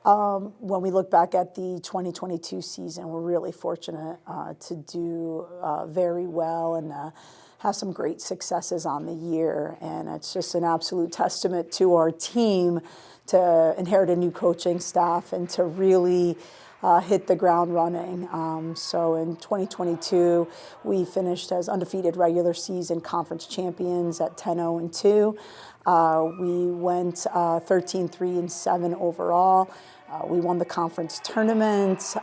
When we look back at the 2022 season, we're really fortunate to do very well and have some great successes on the year. And it's just an absolute testament to our team to inherit a new coaching staff and to really hit the ground running. So in 2022, we finished as undefeated regular season conference champions at 10-0-2. We went 13-3-7 overall. We won the conference tournament,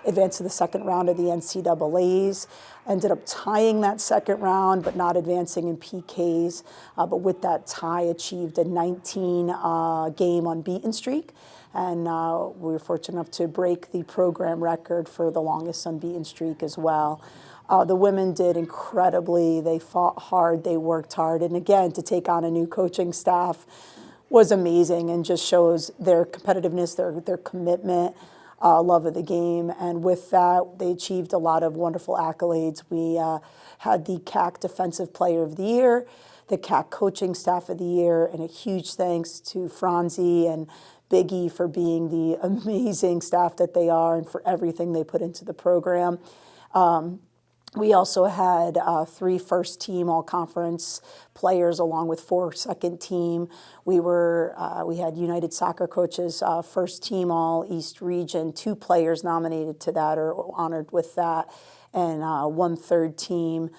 advanced to the second round of the NCAAs, ended up tying that second round, but not advancing in PKs. But with that tie, achieved a 19-game unbeaten streak. And we were fortunate enough to break the program record for the longest unbeaten streak as well. The women did incredibly. They fought hard, they worked hard. And again, to take on a new coaching staff was amazing and just shows their competitiveness, their commitment, love of the game. And with that, they achieved a lot of wonderful accolades. We had the CAC Defensive Player of the Year, the CAC Coaching Staff of the Year, and a huge thanks to Franzi and Biggie for being the amazing staff that they are and for everything they put into the program. We also had 3 first-team all-conference players along with 4 second-team. We had United Soccer Coaches first-team all-East region, 2 players nominated to that or honored with that, and 1 third-team.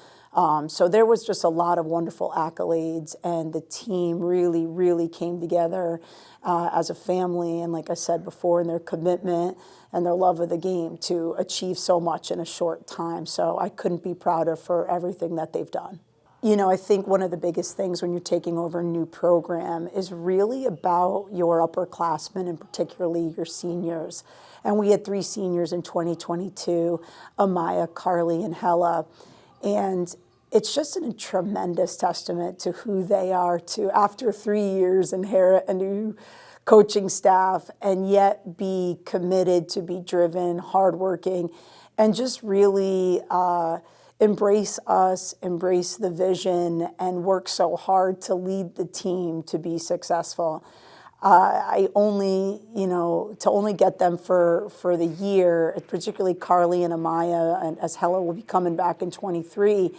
So there was just a lot of wonderful accolades, and the team really, really came together as a family, and like I said before, in their commitment and their love of the game to achieve so much in a short time. So I couldn't be prouder for everything that they've done. You know, I think one of the biggest things when you're taking over a new program is really about your upperclassmen and particularly your seniors. And we had 3 seniors in 2022, Amaya, Carly, and Hella. And it's just a tremendous testament to who they are to, after 3 years, inherit a new coaching staff and yet be committed to be driven, hardworking, and just really embrace us, embrace the vision, and work so hard to lead the team to be successful. To only get them for the year, particularly Carly and Amaya, and as Hella will be coming back in 23,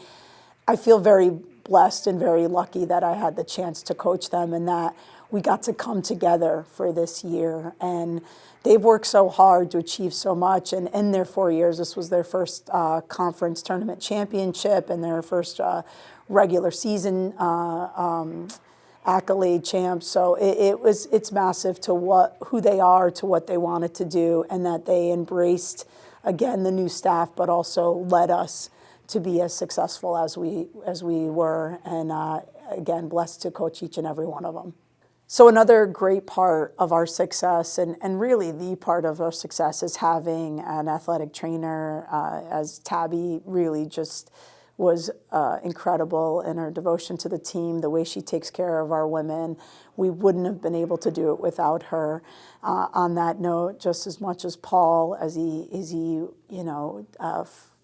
I feel very blessed and very lucky that I had the chance to coach them and that we got to come together for this year. And they've worked so hard to achieve so much. And in their 4 years, this was their first conference tournament championship and their first regular season accolade champs. So it's massive to who they are, to what they wanted to do, and that they embraced, again, the new staff, but also led us to be as successful as we were. And again, blessed to coach each and every one of them. So another great part of our success, and really the part of our success, is having an athletic trainer, as Tabby really just was incredible in her devotion to the team, the way she takes care of our women. We wouldn't have been able to do it without her. On that note, just as much as Paul, as he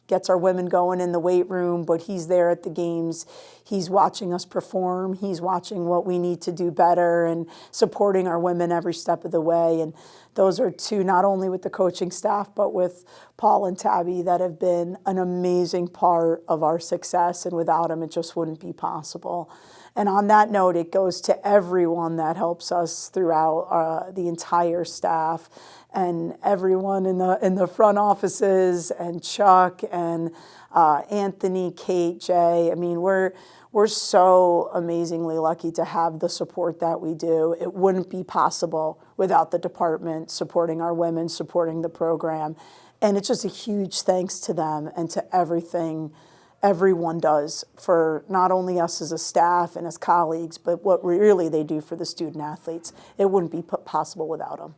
gets our women going in the weight room, but he's there at the games. He's watching us perform. He's watching what we need to do better and supporting our women every step of the way. And those are 2, not only with the coaching staff, but with Paul and Tabby, that have been an amazing part of our success. And without them, it just wouldn't be possible. And on that note, it goes to everyone that helps us throughout the entire staff, and everyone in the front offices, and Chuck and Anthony, Kate, Jay. I mean, we're so amazingly lucky to have the support that we do. It wouldn't be possible without the department supporting our women, supporting the program. And it's just a huge thanks to them and to everything everyone does for not only us as a staff and as colleagues, but what really they do for the student athletes. It wouldn't be possible without them.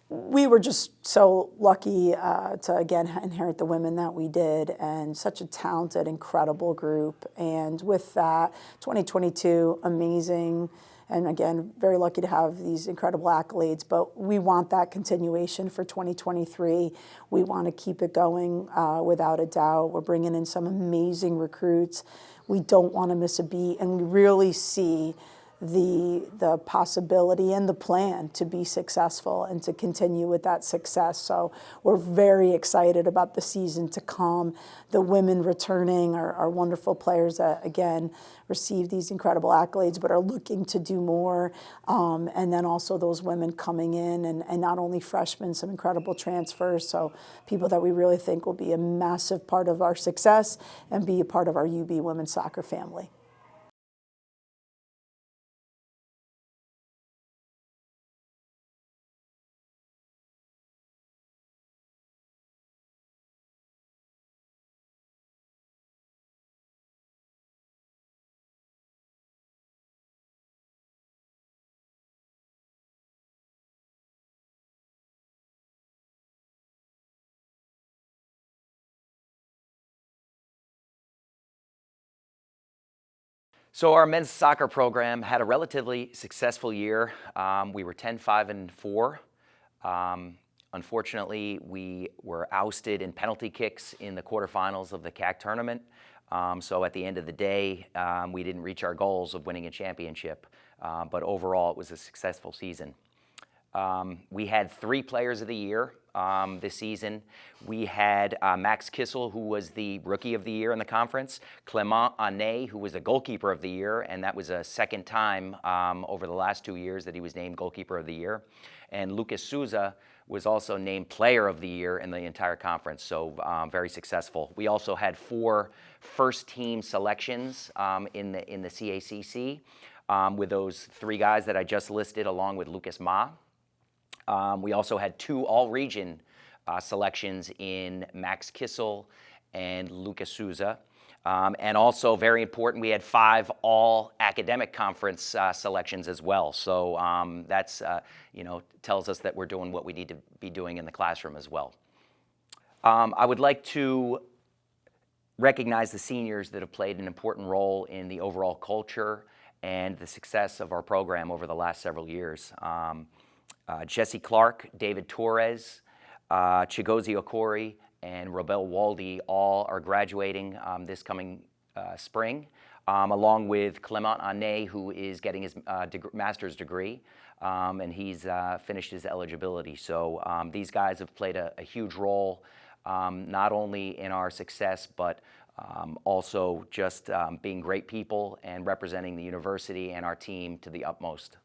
We were just so lucky to, again, inherit the women that we did, and such a talented, incredible group. And with that, 2022, amazing. And again, very lucky to have these incredible accolades, but we want that continuation for 2023. We want to keep it going without a doubt. We're bringing in some amazing recruits. We don't want to miss a beat, and we really see the possibility and the plan to be successful and to continue with that success. So we're very excited about the season to come. The women returning are wonderful players that, again, receive these incredible accolades but are looking to do more. And then also those women coming in, and not only freshmen, some incredible transfers. So people that we really think will be a massive part of our success and be a part of our UB women's soccer family. So our men's soccer program had a relatively successful year. We were 10-5-4. Unfortunately, we were ousted in penalty kicks in the quarterfinals of the CAC tournament. So at the end of the day, we didn't reach our goals of winning a championship. But overall, it was a successful season. We had 3 players of the year this season. We had Max Kissel, who was the Rookie of the Year in the conference, Clement Anet, who was the Goalkeeper of the Year, and that was a second time over the last 2 years that he was named Goalkeeper of the Year. And Lucas Souza was also named Player of the Year in the entire conference, so very successful. We also had 4 first-team selections in the CACC with those 3 guys that I just listed, along with Lucas Ma. We also had 2 all-region selections in Max Kissel and Lucas Souza. And also, very important, we had 5 all-academic conference selections as well. So that's, tells us that we're doing what we need to be doing in the classroom as well. I would like to recognize the seniors that have played an important role in the overall culture and the success of our program over the last several years. Jesse Clark, David Torres, Chigozie Okori, and Robel Waldy all are graduating this coming spring, along with Clement Anet, who is getting his master's degree, and he's finished his eligibility. So these guys have played a huge role, not only in our success, but also just being great people and representing the university and our team to the utmost.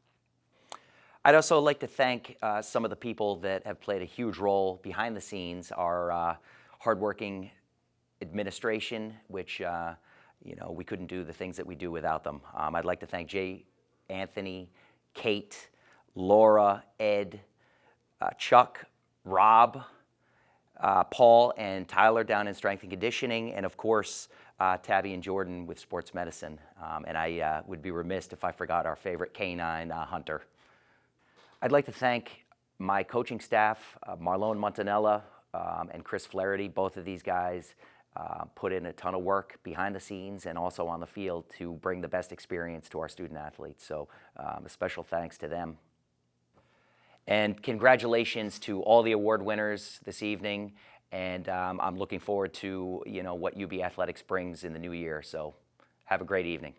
I'd also like to thank some of the people that have played a huge role behind the scenes, our hardworking administration, which we couldn't do the things that we do without them. I'd like to thank Jay, Anthony, Kate, Laura, Ed, Chuck, Rob, Paul, and Tyler down in strength and conditioning, and of course, Tabby and Jordan with sports medicine. And I would be remiss if I forgot our favorite canine, Hunter. I'd like to thank my coaching staff, Marlone Montanella and Chris Flaherty. Both of these guys put in a ton of work behind the scenes and also on the field to bring the best experience to our student athletes. So a special thanks to them. And congratulations to all the award winners this evening. And I'm looking forward to what UB Athletics brings in the new year. So have a great evening.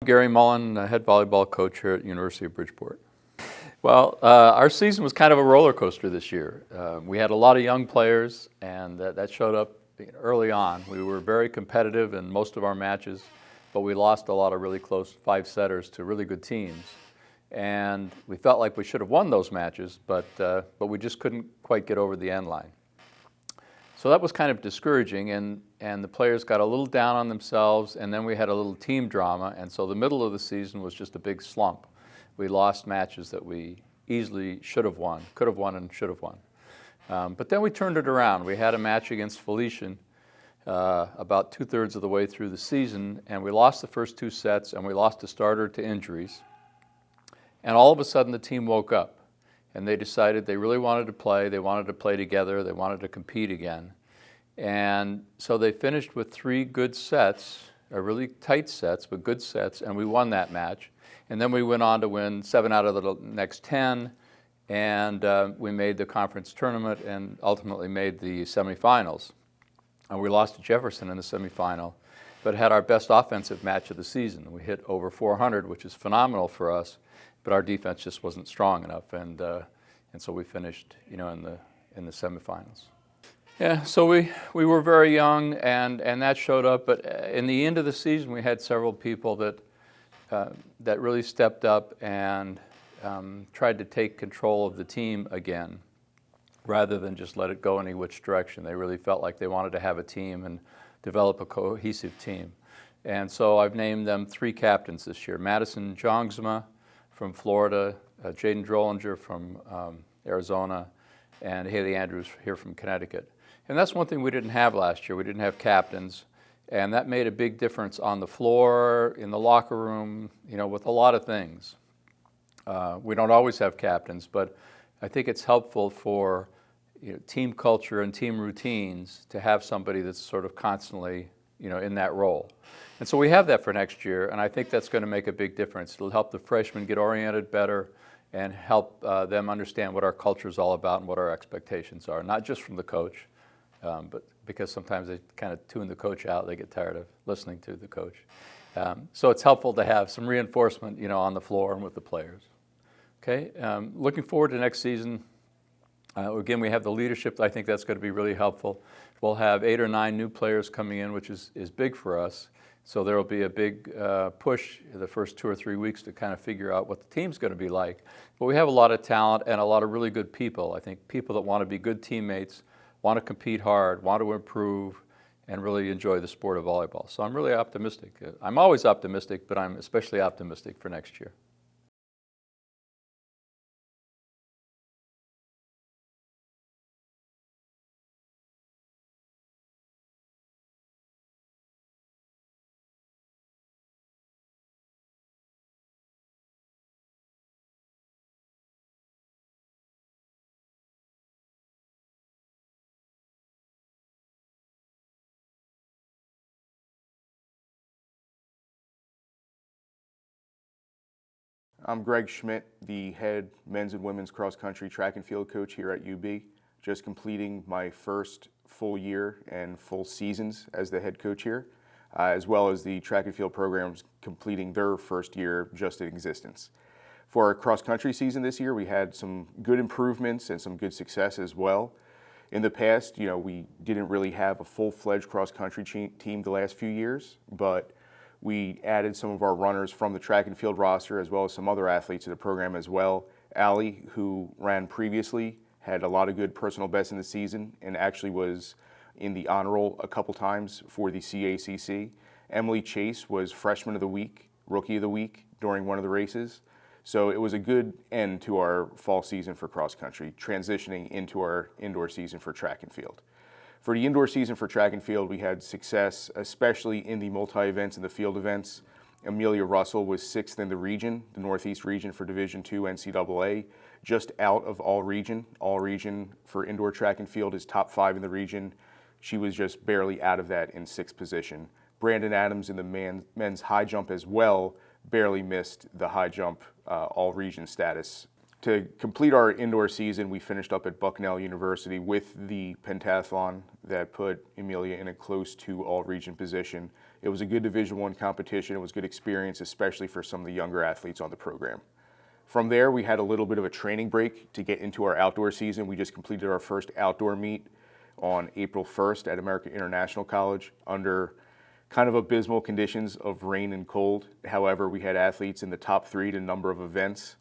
Gary Mullen, head volleyball coach here at University of Bridgeport. Well, our season was kind of a roller coaster this year. We had a lot of young players, and that showed up early on. We were very competitive in most of our matches, but we lost a lot of really close 5-setters to really good teams. And we felt like we should have won those matches, but we just couldn't quite get over the end line. So that was kind of discouraging, and the players got a little down on themselves, and then we had a little team drama, and so the middle of the season was just a big slump. We lost matches that we easily should have won, could have won, and should have won. But then we turned it around. We had a match against Felician, about 2/3 of the way through the season, and we lost the first 2 sets, and we lost a starter to injuries. And all of a sudden, the team woke up, and they decided they really wanted to play. They wanted to play together. They wanted to compete again. And so they finished with 3 good sets, really tight sets, but good sets, and we won that match. And then we went on to win 7 out of the next 10, and we made the conference tournament and ultimately made the semifinals. And we lost to Jefferson in the semifinal, but had our best offensive match of the season. We hit over 400, which is phenomenal for us, but our defense just wasn't strong enough, and so we finished, in the semifinals. Yeah, so we were very young, and that showed up. But in the end of the season, we had several people that really stepped up and tried to take control of the team again, rather than just let it go any which direction. They really felt like they wanted to have a team and develop a cohesive team. And so I've named them 3 captains this year: Madison Jongsma from Florida, Jaden Drollinger from Arizona, and Haley Andrews here from Connecticut. And that's one thing we didn't have last year. We didn't have captains, and that made a big difference on the floor, in the locker room, with a lot of things. We don't always have captains, but I think it's helpful for team culture and team routines to have somebody that's sort of constantly in that role. And so we have that for next year, and I think that's going to make a big difference. It'll help the freshmen get oriented better and help them understand what our culture is all about and what our expectations are, not just from the coach, but because sometimes they kind of tune the coach out. They get tired of listening to the coach. So it's helpful to have some reinforcement, on the floor and with the players. Okay, looking forward to next season. Again, we have the leadership. I think that's going to be really helpful. We'll have 8 or 9 new players coming in, which is big for us. So there will be a big push the first 2 or 3 weeks to kind of figure out what the team's going to be like. But we have a lot of talent and a lot of really good people. I think people that want to be good teammates, want to compete hard, want to improve, and really enjoy the sport of volleyball. So I'm really optimistic. I'm always optimistic, but I'm especially optimistic for next year. I'm Greg Schmidt, the head men's and women's cross country track and field coach here at UB, just completing my first full year and full seasons as the head coach here, as well as the track and field programs completing their first year just in existence. For our cross country season this year, we had some good improvements and some good success as well. In the past, we didn't really have a full-fledged cross country team the last few years, but we added some of our runners from the track and field roster as well as some other athletes to the program as well. Allie, who ran previously, had a lot of good personal bests in the season and actually was in the honor roll a couple times for the CACC. Emily Chase was freshman of the week, rookie of the week during one of the races. So it was a good end to our fall season for cross country, transitioning into our indoor season for track and field. For the indoor season for track and field, we had success, especially in the multi-events and the field events. Amelia Russell was 6th in the region, the Northeast region for Division II NCAA, just out of all region. All region for indoor track and field is top 5 in the region. She was just barely out of that in 6th position. Brandon Adams in the men's high jump as well barely missed the high jump all region status. To complete our indoor season, we finished up at Bucknell University with the pentathlon that put Amelia in a close to all-region position. It was a good Division I competition. It was good experience, especially for some of the younger athletes on the program. From there, we had a little bit of a training break to get into our outdoor season. We just completed our first outdoor meet on April 1st at American International College under kind of abysmal conditions of rain and cold. However, we had athletes in the top 3 to number of events.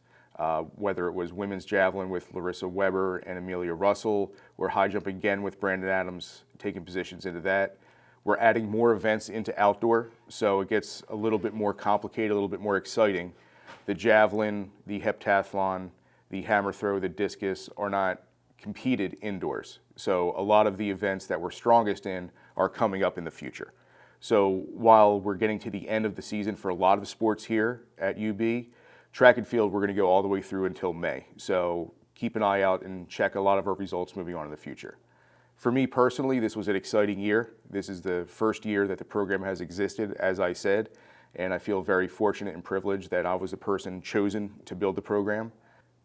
Whether it was women's javelin with Larissa Weber and Amelia Russell, or high jump again with Brandon Adams taking positions into that. We're adding more events into outdoor, so it gets a little bit more complicated, a little bit more exciting. The javelin, the heptathlon, the hammer throw, the discus are not competed indoors. So a lot of the events that we're strongest in are coming up in the future. So while we're getting to the end of the season for a lot of the sports here at UB, track and field, we're going to go all the way through until May. So keep an eye out and check a lot of our results moving on in the future. For me personally, this was an exciting year. This is the first year that the program has existed, as I said, and I feel very fortunate and privileged that I was the person chosen to build the program.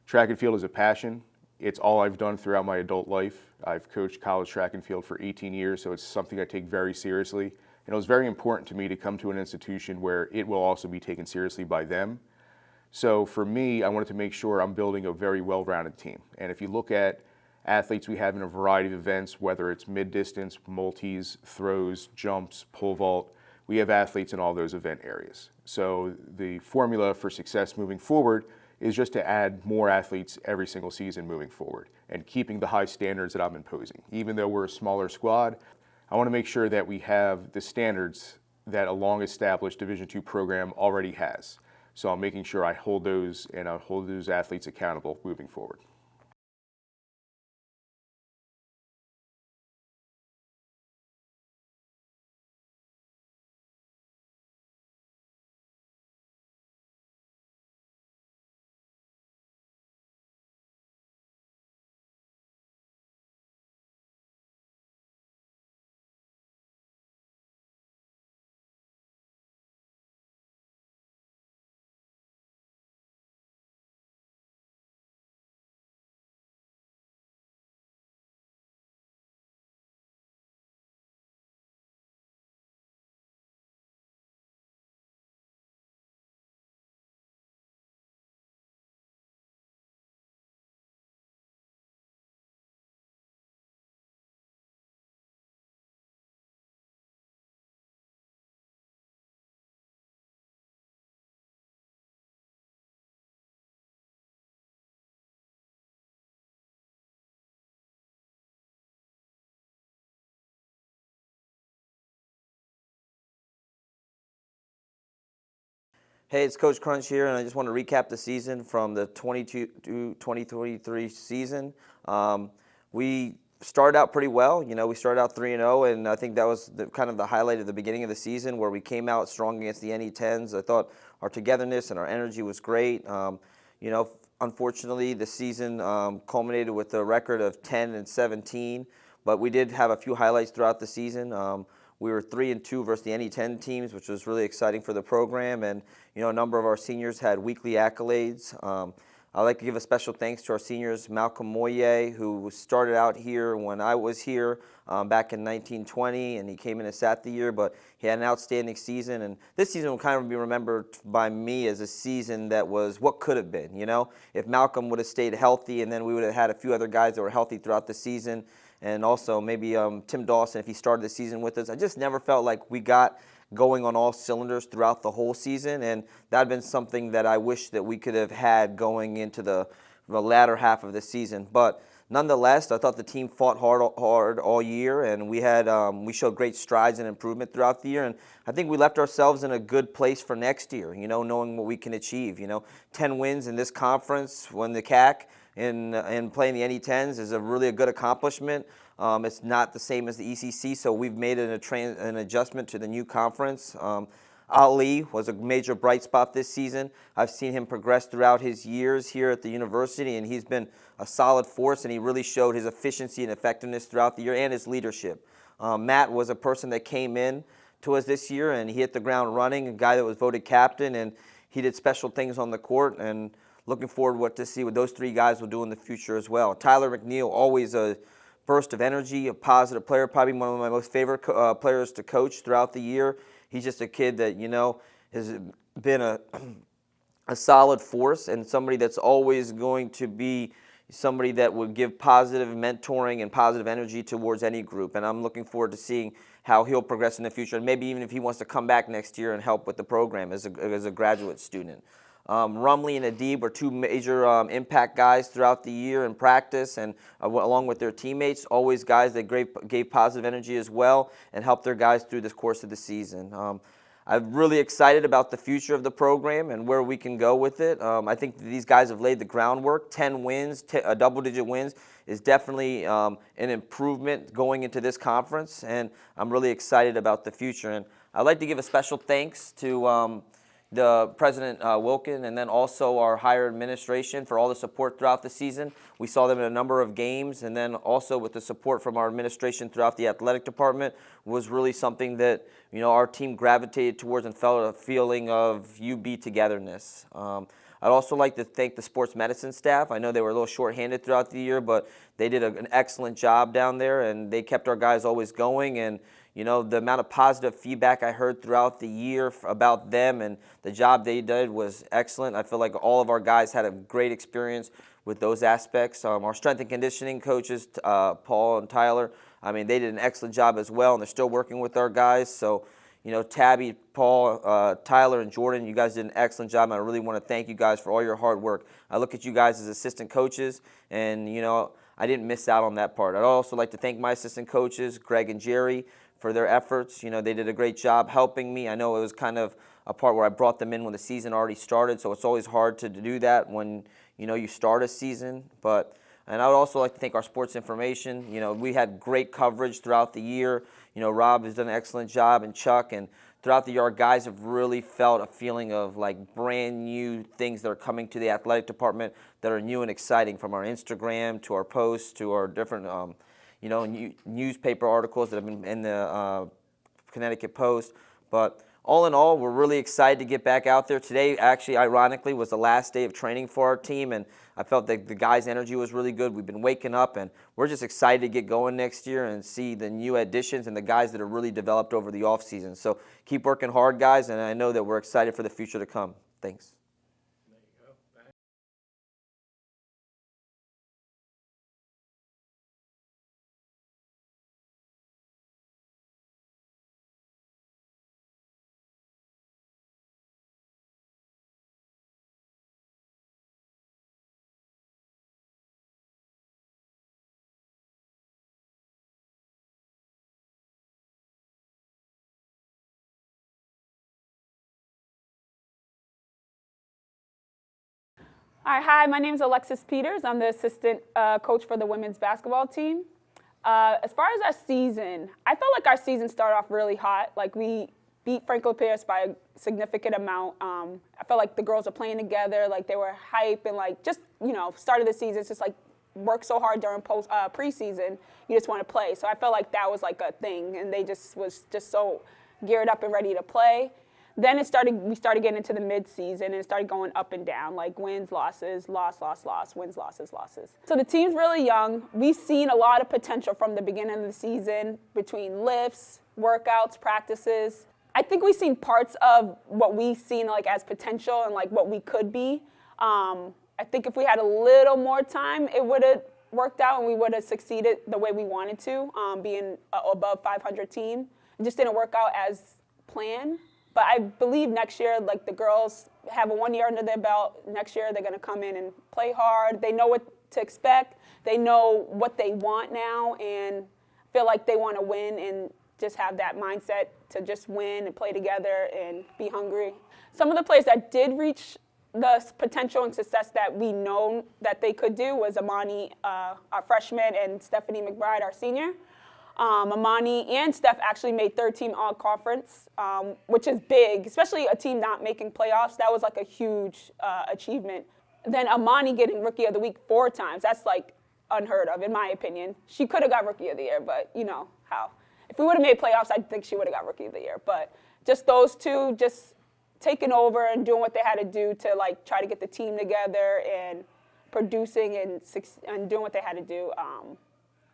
Track and field is a passion. It's all I've done throughout my adult life. I've coached college track and field for 18 years, so it's something I take very seriously. And it was very important to me to come to an institution where it will also be taken seriously by them. So for me, I wanted to make sure I'm building a very well-rounded team. And if you look at athletes we have in a variety of events, whether it's mid-distance, multis, throws, jumps, pole vault, we have athletes in all those event areas. So the formula for success moving forward is just to add more athletes every single season moving forward and keeping the high standards that I'm imposing. Even though we're a smaller squad, I want to make sure that we have the standards that a long-established Division II program already has. So I'm making sure I hold those and I hold those athletes accountable moving forward. Hey, it's Coach Crunch here, and I just want to recap the season from the 22-2023 season. We started out pretty well. You know, we started out 3-0, and I think that was kind of the highlight of the beginning of the season where we came out strong against the NE10s. I thought our togetherness and our energy was great. You know, unfortunately, the season culminated with a record of 10-17, but we did have a few highlights throughout the season. We were 3-2 versus the NE10 teams, which was really exciting for the program. And, you know, a number of our seniors had weekly accolades. I'd like to give a special thanks to our seniors, Malcolm Moye, who started out here when I was here back in 1920, and he came in and sat the year, but he had an outstanding season. And this season will kind of be remembered by me as a season that was what could have been, you know? If Malcolm would have stayed healthy, and then we would have had a few other guys that were healthy throughout the season, and also maybe Tim Dawson, if he started the season with us. I just never felt like we got going on all cylinders throughout the whole season, and that had been something that I wish that we could have had going into the latter half of the season. But nonetheless, I thought the team fought hard all year, and we showed great strides and improvement throughout the year. And I think we left ourselves in a good place for next year, you know, knowing what we can achieve. You know, 10 wins in this conference when the CAC and playing the NE10s is really a good accomplishment. It's not the same as the ECC, so we've made an adjustment to the new conference. Ali was a major bright spot this season. I've seen him progress throughout his years here at the university, and he's been a solid force, and he really showed his efficiency and effectiveness throughout the year and his leadership. Matt was a person that came in to us this year, and he hit the ground running, a guy that was voted captain, and he did special things on the court, and looking forward to see what those three guys will do in the future as well. Tyler McNeil, always a burst of energy, a positive player, probably one of my most favorite players to coach throughout the year. He's just a kid that, you know, has been a solid force and somebody that's always going to be somebody that would give positive mentoring and positive energy towards any group. And I'm looking forward to seeing how he'll progress in the future, and maybe even if he wants to come back next year and help with the program as a graduate student. Rumley and Adib were two major impact guys throughout the year in practice, and along with their teammates, always guys that gave positive energy as well and helped their guys through the course of the season. I'm really excited about the future of the program and where we can go with it. I think these guys have laid the groundwork. 10 wins, double-digit wins is definitely an improvement going into this conference, and I'm really excited about the future. And I'd like to give a special thanks to the President Wilkin, and then also our higher administration for all the support throughout the season. We saw them in a number of games, and then also with the support from our administration throughout the athletic department was really something that our team gravitated towards and felt a feeling of UB togetherness. I'd also like to thank the sports medicine staff. I know they were a little short-handed throughout the year, but they did an excellent job down there, and they kept our guys always going. And the amount of positive feedback I heard throughout the year about them and the job they did was excellent. I feel like all of our guys had a great experience with those aspects. Our strength and conditioning coaches, Paul and Tyler, they did an excellent job as well, and they're still working with our guys. So, Tabby, Paul, Tyler, and Jordan, you guys did an excellent job, and I really want to thank you guys for all your hard work. I look at you guys as assistant coaches, and, I didn't miss out on that part. I'd also like to thank my assistant coaches, Greg and Jerry, for their efforts. They did a great job helping me. I know it was kind of a part where I brought them in when the season already started, so it's always hard to do that when, you start a season. And I would also like to thank our sports information. We had great coverage throughout the year. Rob has done an excellent job, and Chuck, and throughout the year, our guys have really felt a feeling of like brand new things that are coming to the athletic department that are new and exciting, from our Instagram to our posts to our different newspaper articles that have been in the Connecticut Post. But all in all, we're really excited to get back out there. Today, actually, ironically, was the last day of training for our team, and I felt that the guys' energy was really good. We've been waking up, and we're just excited to get going next year and see the new additions and the guys that are really developed over the offseason. So keep working hard, guys, and I know that we're excited for the future to come. Thanks. All right, hi, my name is Alexis Peters. I'm the assistant coach for the women's basketball team. As far as our season, I felt like our season started off really hot. Like, we beat Franklin Pierce by a significant amount. I felt like the girls were playing together, like they were hype, and like just, started the season, it's just like work so hard during preseason, you just want to play. So I felt like that was like a thing, and they was just so geared up and ready to play. Then we started getting into the mid-season, and it started going up and down, like wins, losses, loss, wins, losses, losses. So the team's really young. We've seen a lot of potential from the beginning of the season between lifts, workouts, practices. I think we've seen parts of what we've seen like as potential and like what we could be. I think if we had a little more time, it would have worked out and we would have succeeded the way we wanted to, being an above 500 team. It just didn't work out as planned. But I believe next year, like the girls have a 1 year under their belt. Next year, they're going to come in and play hard. They know what to expect. They know what they want now and feel like they want to win and just have that mindset to just win and play together and be hungry. Some of the players that did reach the potential and success that we know that they could do was Amani, our freshman, and Stephanie McBride, our senior. Amani and Steph actually made third-team all-conference, which is big, especially a team not making playoffs. That was like a huge achievement. Then Amani getting Rookie of the Week 4 times. That's like unheard of, in my opinion. She could have got Rookie of the Year, but you know how. If we would have made playoffs, I think she would have got Rookie of the Year. But just those two just taking over and doing what they had to do to like try to get the team together and producing and doing what they had to do.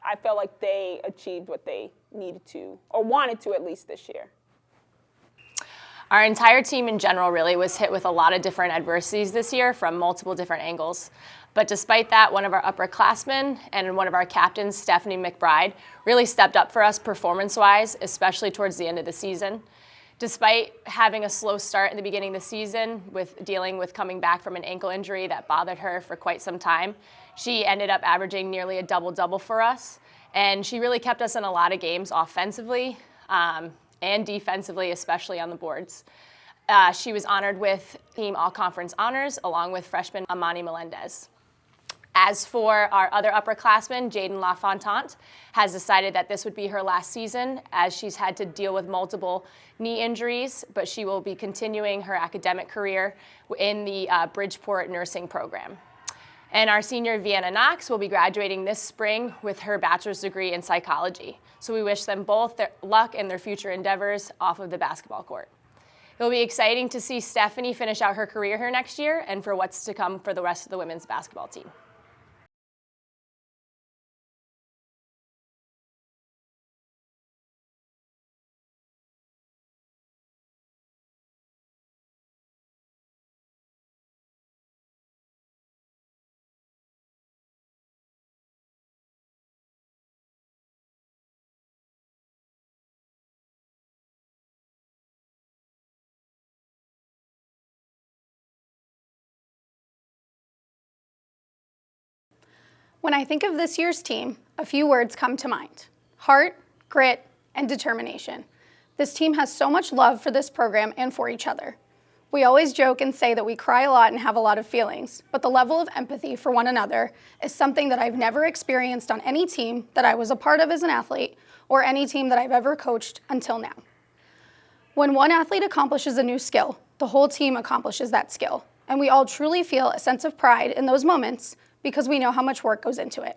I felt like they achieved what they needed to, or wanted to at least this year. Our entire team in general really was hit with a lot of different adversities this year from multiple different angles. But despite that, one of our upperclassmen and one of our captains, Stephanie McBride, really stepped up for us performance-wise, especially towards the end of the season. Despite having a slow start in the beginning of the season with dealing with coming back from an ankle injury that bothered her for quite some time, she ended up averaging nearly a double-double for us. And she really kept us in a lot of games offensively. and defensively, especially on the boards. She was honored with team all-conference honors, along with freshman Amani Melendez. As for our other upperclassman, Jaden LaFontant, has decided that this would be her last season, as she's had to deal with multiple knee injuries, but she will be continuing her academic career in the Bridgeport nursing program. And our senior, Vienna Knox, will be graduating this spring with her bachelor's degree in psychology. So we wish them both luck in their future endeavors off of the basketball court. It will be exciting to see Stephanie finish out her career here next year and for what's to come for the rest of the women's basketball team. When I think of this year's team, a few words come to mind: heart, grit, and determination. This team has so much love for this program and for each other. We always joke and say that we cry a lot and have a lot of feelings, but the level of empathy for one another is something that I've never experienced on any team that I was a part of as an athlete or any team that I've ever coached until now. When one athlete accomplishes a new skill, the whole team accomplishes that skill, and we all truly feel a sense of pride in those moments because we know how much work goes into it.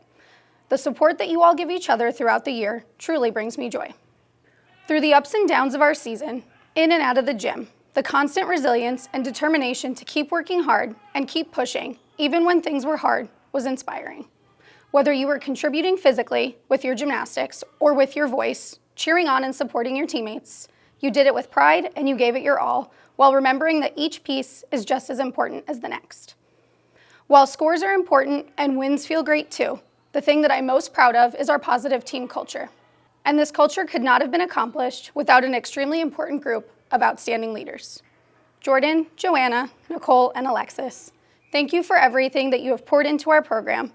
The support that you all give each other throughout the year truly brings me joy. Through the ups and downs of our season, in and out of the gym, the constant resilience and determination to keep working hard and keep pushing, even when things were hard, was inspiring. Whether you were contributing physically with your gymnastics or with your voice, cheering on and supporting your teammates, you did it with pride and you gave it your all, while remembering that each piece is just as important as the next. While scores are important and wins feel great too, the thing that I'm most proud of is our positive team culture. And this culture could not have been accomplished without an extremely important group of outstanding leaders. Jordan, Joanna, Nicole, and Alexis, thank you for everything that you have poured into our program.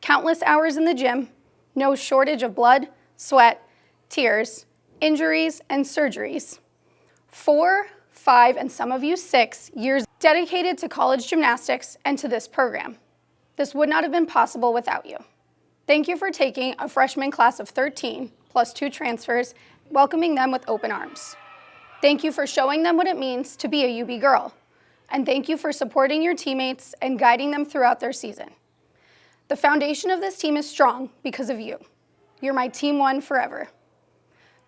Countless hours in the gym, no shortage of blood, sweat, tears, injuries, and surgeries. 4, 5, and some of you 6 years dedicated to college gymnastics and to this program. This would not have been possible without you. Thank you for taking a freshman class of 13 plus 2 transfers, welcoming them with open arms. Thank you for showing them what it means to be a UB girl. And thank you for supporting your teammates and guiding them throughout their season. The foundation of this team is strong because of you. You're my team one forever.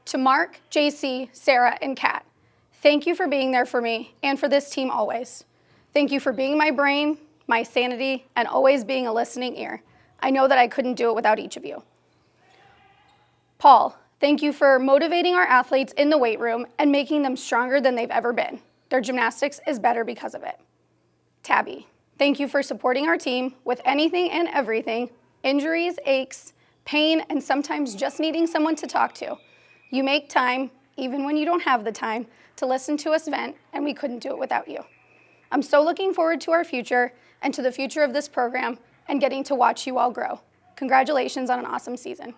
To Mark, JC, Sarah, and Kat, thank you for being there for me and for this team always. Thank you for being my brain, my sanity, and always being a listening ear. I know that I couldn't do it without each of you. Paul, thank you for motivating our athletes in the weight room and making them stronger than they've ever been. Their gymnastics is better because of it. Tabby, thank you for supporting our team with anything and everything, injuries, aches, pain, and sometimes just needing someone to talk to. You make time, even when you don't have the time, to listen to us vent, and we couldn't do it without you. I'm so looking forward to our future and to the future of this program and getting to watch you all grow. Congratulations on an awesome season.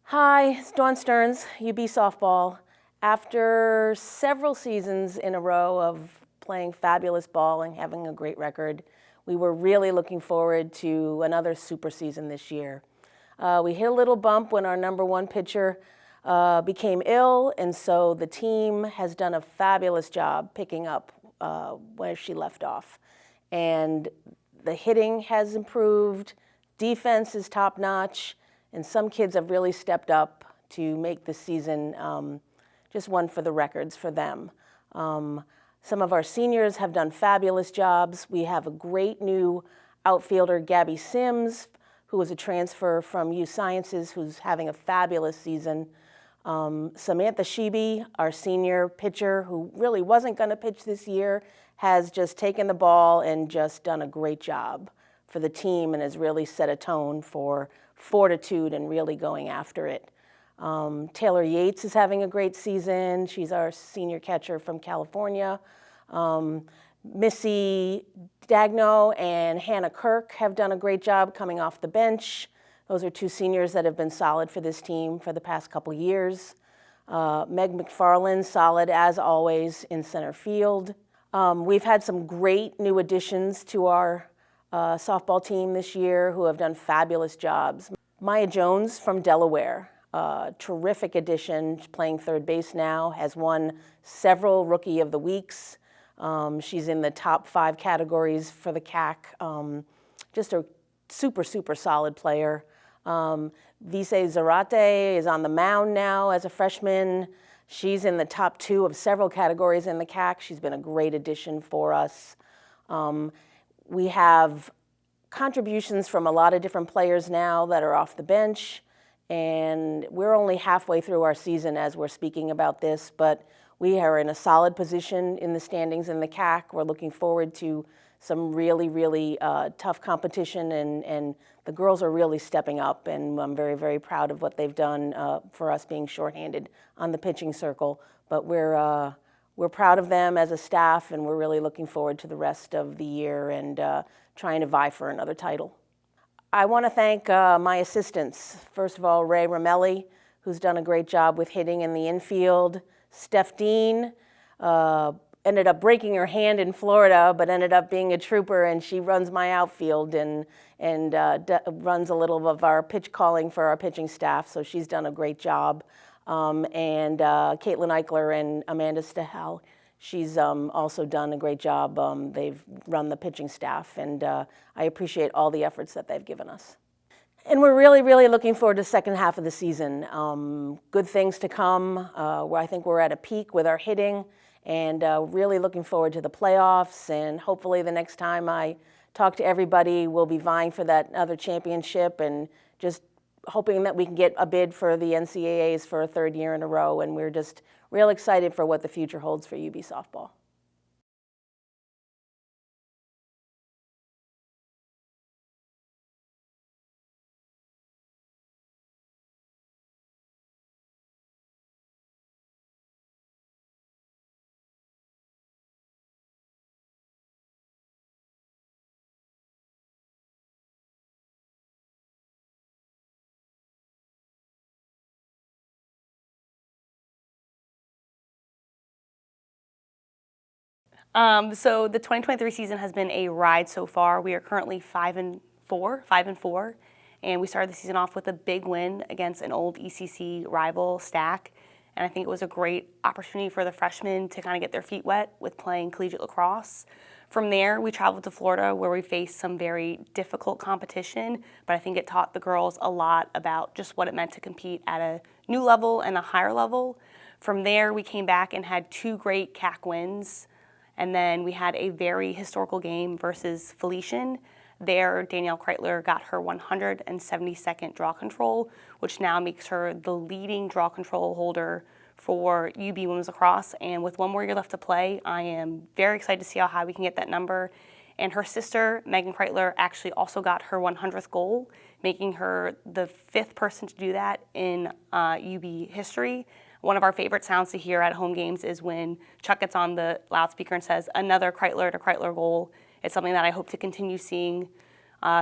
Hi, it's Dawn Stearns, UB softball. After several seasons in a row of playing fabulous ball and having a great record, we were really looking forward to another super season this year. We hit a little bump when our number 1 pitcher became ill, and so the team has done a fabulous job picking up where she left off. And the hitting has improved, defense is top-notch, and some kids have really stepped up to make the season just one for the records for them. Some of our seniors have done fabulous jobs. We have a great new outfielder, Gabby Sims, who was a transfer from U Sciences, who's having a fabulous season. Samantha Sheeby, our senior pitcher, who really wasn't going to pitch this year, has just taken the ball and just done a great job for the team and has really set a tone for fortitude and really going after it. Taylor Yates is having a great season. She's our senior catcher from California. Missy Dagno and Hannah Kirk have done a great job coming off the bench. Those are two seniors that have been solid for this team for the past couple years. Meg McFarland, solid as always in center field. We've had some great new additions to our softball team this year who have done fabulous jobs. Maya Jones from Delaware, terrific addition, playing third base now, has won several Rookie of the Weeks. She's in the top 5 categories for the CAC. Just a super, super solid player. Vise Zarate is on the mound now as a freshman. She's in the top 2 of several categories in the CAC. She's been a great addition for us. We have contributions from a lot of different players now that are off the bench, and we're only halfway through our season as we're speaking about this, but we are in a solid position in the standings in the CAC. We're looking forward to some really, really tough competition, and the girls are really stepping up, and I'm very, very proud of what they've done for us being shorthanded on the pitching circle. But we're proud of them as a staff, and we're really looking forward to the rest of the year and trying to vie for another title. I want to thank my assistants. First of all, Ray Ramelli, who's done a great job with hitting in the infield. Steph Dean ended up breaking her hand in Florida, but ended up being a trooper, and she runs my outfield and runs a little of our pitch calling for our pitching staff, so she's done a great job. And Caitlin Eichler and Amanda Stahel, she's also done a great job. They've run the pitching staff, and I appreciate all the efforts that they've given us. And we're really, really looking forward to the second half of the season. Good things to come. Where I think we're at a peak with our hitting, and really looking forward to the playoffs. And hopefully the next time I talk to everybody, we'll be vying for that other championship, and just hoping that we can get a bid for the NCAAs for a 3rd year in a row. And we're just real excited for what the future holds for UB softball. So the 2023 season has been a ride so far. We are currently 5-4, and we started the season off with a big win against an old ECC rival, Stack. And I think it was a great opportunity for the freshmen to kind of get their feet wet with playing collegiate lacrosse. From there, we traveled to Florida, where we faced some very difficult competition, but I think it taught the girls a lot about just what it meant to compete at a new level and a higher level. From there, we came back and had 2 great CAC wins. And then we had a very historical game versus Felician. There, Danielle Kreitler got her 172nd draw control, which now makes her the leading draw control holder for UB Women's Lacrosse. And with 1 more year left to play, I am very excited to see how high we can get that number. And her sister, Megan Kreitler, actually also got her 100th goal, making her the 5th person to do that in UB history. One of our favorite sounds to hear at home games is when Chuck gets on the loudspeaker and says, "Another Kreitler to Kreitler goal." It's something that I hope to continue seeing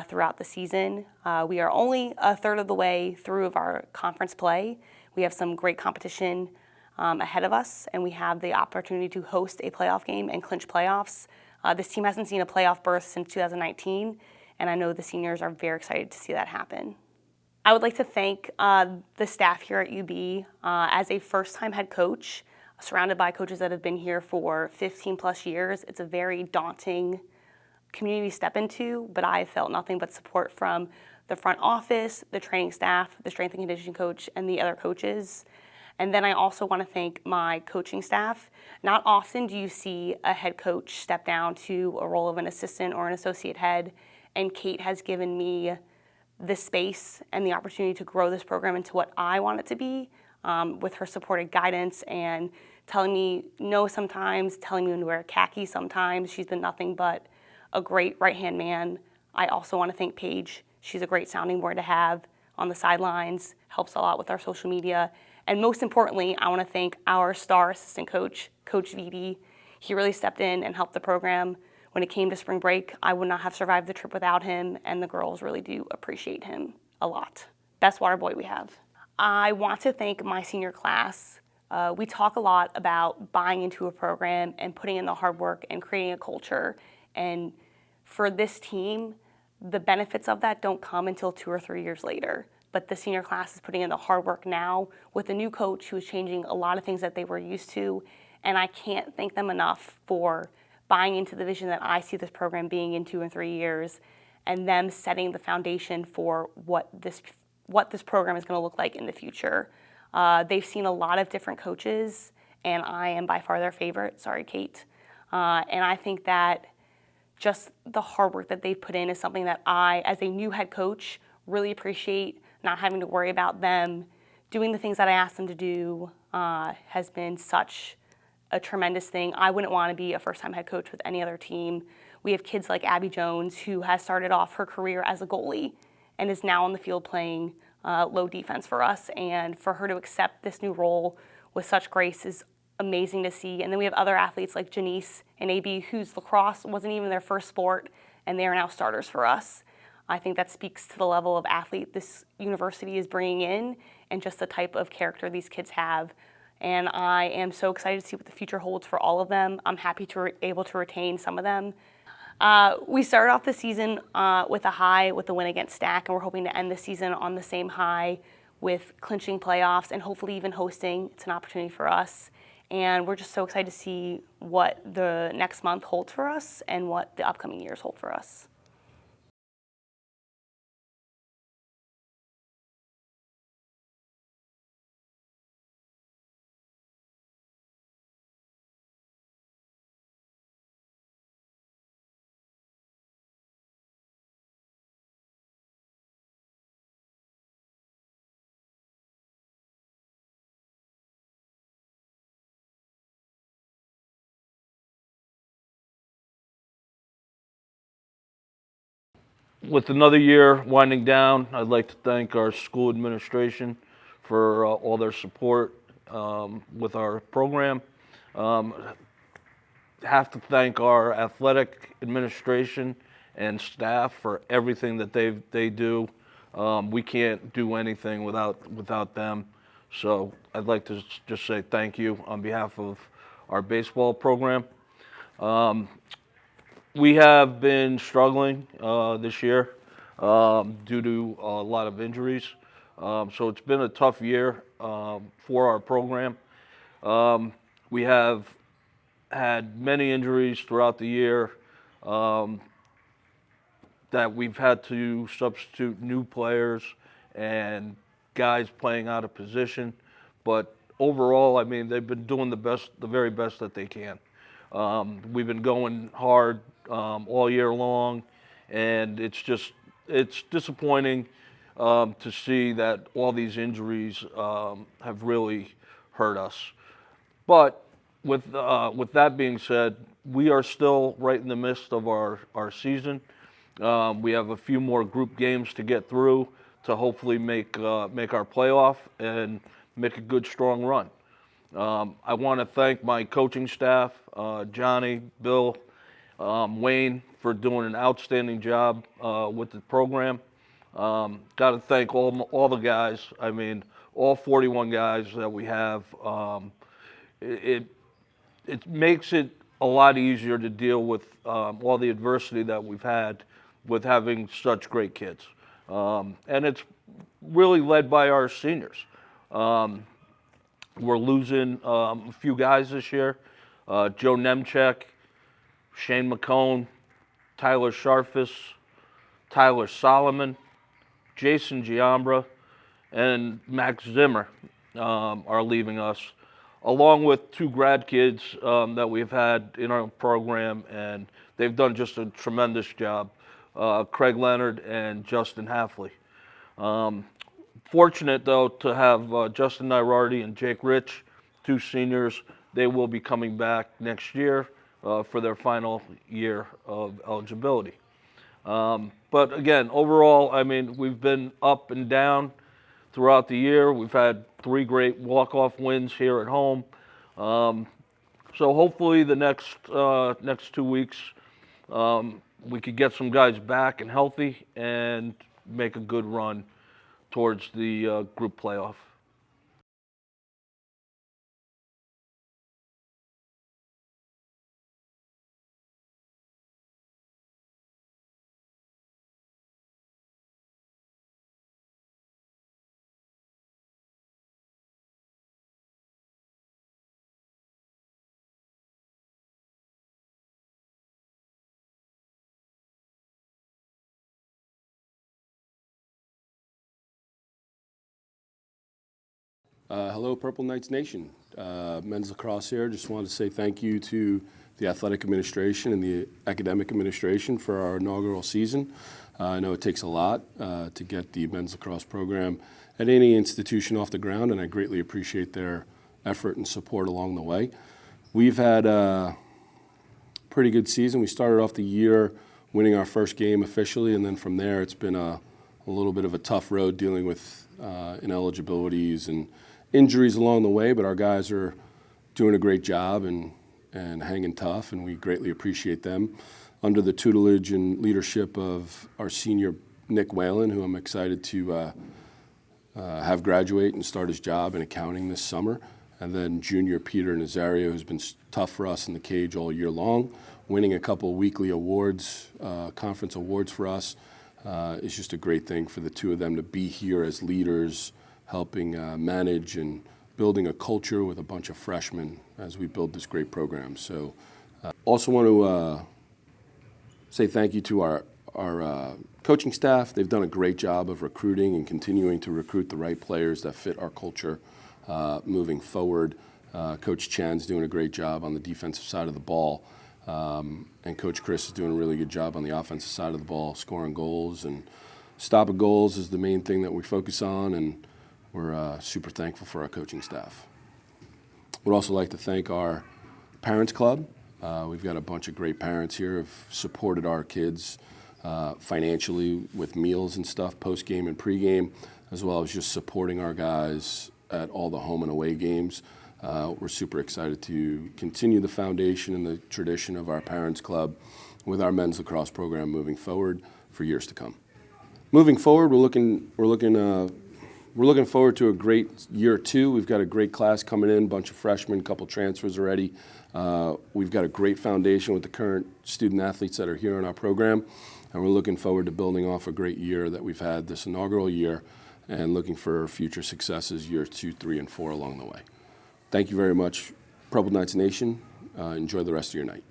throughout the season. We are only a third of the way through of our conference play. We have some great competition ahead of us, and we have the opportunity to host a playoff game and clinch playoffs. This team hasn't seen a playoff berth since 2019, and I know the seniors are very excited to see that happen. I would like to thank the staff here at UB. As a first-time head coach, surrounded by coaches that have been here for 15 plus years, it's a very daunting community to step into, but I felt nothing but support from the front office, the training staff, the strength and conditioning coach, and the other coaches. And then I also want to thank my coaching staff. Not often do you see a head coach step down to a role of an assistant or an associate head, and Kate has given me the space and the opportunity to grow this program into what I want it to be. with her supported guidance and telling me no sometimes, telling me when to wear khaki sometimes. She's been nothing but a great right-hand man. I also want to thank Paige. She's a great sounding board to have on the sidelines, helps a lot with our social media. And most importantly, I want to thank our star assistant coach, Coach Viti. He really stepped in and helped the program. When it came to spring break, I would not have survived the trip without him, and the girls really do appreciate him a lot. Best water boy we have. I want to thank my senior class. We talk a lot about buying into a program and putting in the hard work and creating a culture. And for this team, the benefits of that don't come until 2 or 3 years later. But the senior class is putting in the hard work now with a new coach who is changing a lot of things that they were used to. And I can't thank them enough for buying into the vision that I see this program being in 2 and 3 years, and them setting the foundation for what this program is going to look like in the future. They've seen a lot of different coaches, and I am by far their favorite. Sorry, Kate. And I think that just the hard work that they've put in is something that I, as a new head coach, really appreciate. Not having to worry about them doing the things that I asked them to do has been such a tremendous thing. I wouldn't want to be a first-time head coach with any other team. We have kids like Abby Jones, who has started off her career as a goalie and is now on the field playing low defense for us. And for her to accept this new role with such grace is amazing to see. And then we have other athletes like Janice and AB, whose lacrosse wasn't even their first sport, and they are now starters for us. I think that speaks to the level of athlete this university is bringing in and just the type of character these kids have. And I am so excited to see what the future holds for all of them. I'm happy to be able to retain some of them. We started off the season with a high with the win against Stack, and we're hoping to end the season on the same high with clinching playoffs and hopefully even hosting. It's an opportunity for us. And we're just so excited to see what the next month holds for us and what the upcoming years hold for us. With another year winding down, I'd like to thank our school administration for all their support with our program. Have to thank our athletic administration and staff for everything that they do. We can't do anything without them. So I'd like to just say thank you on behalf of our baseball program. We have been struggling this year due to a lot of injuries. So it's been a tough year for our program. We have had many injuries throughout the year that we've had to substitute new players and guys playing out of position. But overall, I mean, they've been doing the very best that they can. We've been going hard all year long, and it's disappointing to see that all these injuries have really hurt us. But with that being said, we are still right in the midst of our season. We have a few more group games to get through to hopefully make our playoff and make a good, strong run. I want to thank my coaching staff, Johnny, Bill, Wayne, for doing an outstanding job with the program. Got to thank all the guys. I mean, all 41 guys that we have. It makes it a lot easier to deal with all the adversity that we've had with having such great kids. And it's really led by our seniors. We're losing a few guys this year. Joe Nemchek, Shane McCone, Tyler Sharfus, Tyler Solomon, Jason Giambra, and Max Zimmer are leaving us, along with 2 grad kids that we've had in our program, and they've done just a tremendous job, Craig Leonard and Justin Halfley. fortunate, though, to have Justin Nyarardi and Jake Rich, 2 seniors. They will be coming back next year for their final year of eligibility. But again, overall, I mean, we've been up and down throughout the year. We've had 3 great walk-off wins here at home. So hopefully the next 2 weeks we could get some guys back and healthy and make a good run towards the group playoff. Hello, Purple Knights Nation. Men's lacrosse here. Just wanted to say thank you to the athletic administration and the academic administration for our inaugural season. I know it takes a lot to get the men's lacrosse program at any institution off the ground, and I greatly appreciate their effort and support along the way. We've had a pretty good season. We started off the year winning our first game officially, and then from there it's been a little bit of a tough road dealing with ineligibilities and injuries along the way, but our guys are doing a great job and hanging tough, and we greatly appreciate them. Under the tutelage and leadership of our senior Nick Whalen, who I'm excited to have graduate and start his job in accounting this summer, and then junior Peter Nazario, who's been tough for us in the cage all year long, winning a couple weekly awards, conference awards for us. It's just a great thing for the 2 of them to be here as leaders, helping manage and building a culture with a bunch of freshmen as we build this great program. So also want to say thank you to our coaching staff. They've done a great job of recruiting and continuing to recruit the right players that fit our culture moving forward. Coach Chan's doing a great job on the defensive side of the ball. And Coach Chris is doing a really good job on the offensive side of the ball, scoring goals. And stopping goals is the main thing that we focus on, and we're super thankful for our coaching staff. We'd also like to thank our Parents Club. We've got a bunch of great parents here who have supported our kids financially with meals and stuff, post-game and pre-game, as well as just supporting our guys at all the home and away games. We're super excited to continue the foundation and the tradition of our Parents Club with our men's lacrosse program moving forward for years to come. Moving forward, we're looking forward to a great year 2. We've got a great class coming in, a bunch of freshmen, a couple transfers already. We've got a great foundation with the current student athletes that are here in our program, and we're looking forward to building off a great year that we've had this inaugural year and looking for future successes year 2, 3, and 4 along the way. Thank you very much, Purple Knights Nation. Enjoy the rest of your night.